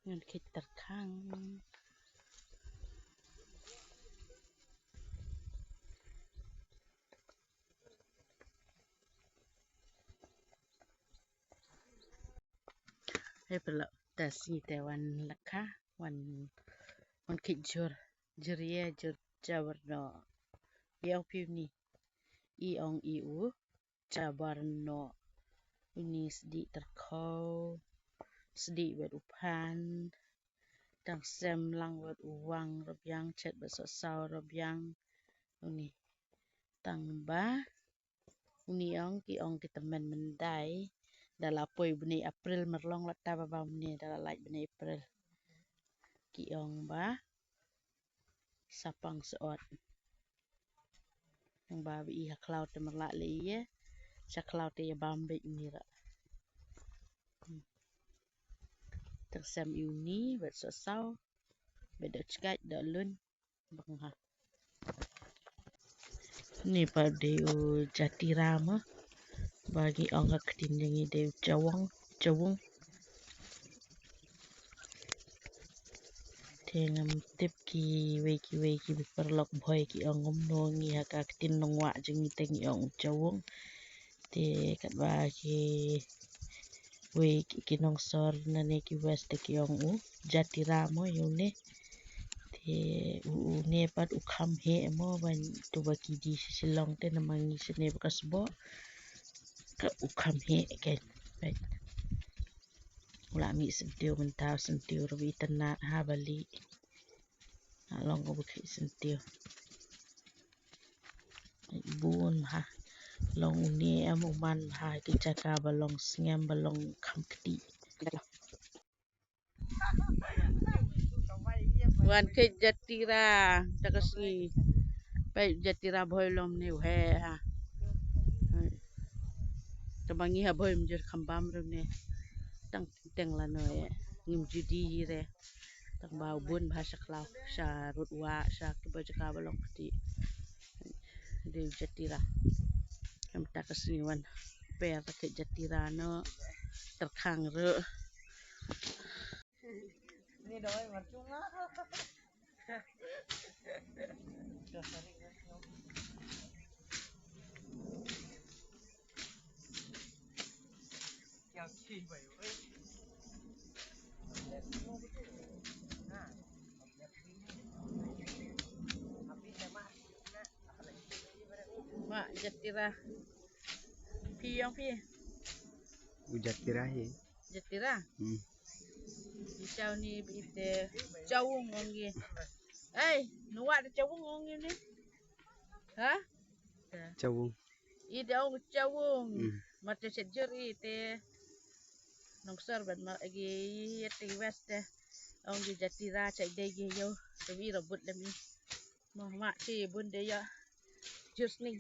Ngan kita kang. Hai pelak tasi tewan laka wan kijur jeria jur jawarno biau piuni iong iu jabarno ini sedi terkau sedi berupan tang sem lang ber uang robyang chat besosau robyang uni tang ba uni ong ki ong kita men mendai dalapoi beni April merlong lata baba meni dalalai beni April ki ong ba sapang seot yang ba bi haklau te merlak le ye saklau te bambe ni ra tersem uni besosau bedockai dalun bangha ni pada jatirama bagi orang ketinjangi de cawong tengam tip ki weki perlok boy ki ongom nongi haka ketin nongwa jengi tengi ong cawong te kat bagi weki kinong sor nane ki west ki ong u jatirama yune te u ne pat ukam he mo ban tu baki di silong te namangi sene bekas bo ka ukam he ken right ulami sentiu mentau sentiu robi tenat ha bali along ko bukit sentiu bun ha long ni amuman ha ki jaka balong sngam balong kam keti wan ke jatira takasi pai jatira boilom ni he ha tabangi ha boy mjur khambam rune tang la no ye ngim judi re tang bau bun bahasa klau sha rutwa sha ki bajaka balong keti de jatira kam takasi wan per ke jatira no terkhang re ni doi marcunga mak jatira piyong pi jatira he jatira Isau ni bite cawung ongi. Nuak de cawung ongi ni. Ha? cawung Ide ong cawung. Mate sejer ite. Nongsar ban ma agi yeti west de. Ong di jatira cak de ge yo. Tapi rebut demi. Mak si bun de ya. Jus ni.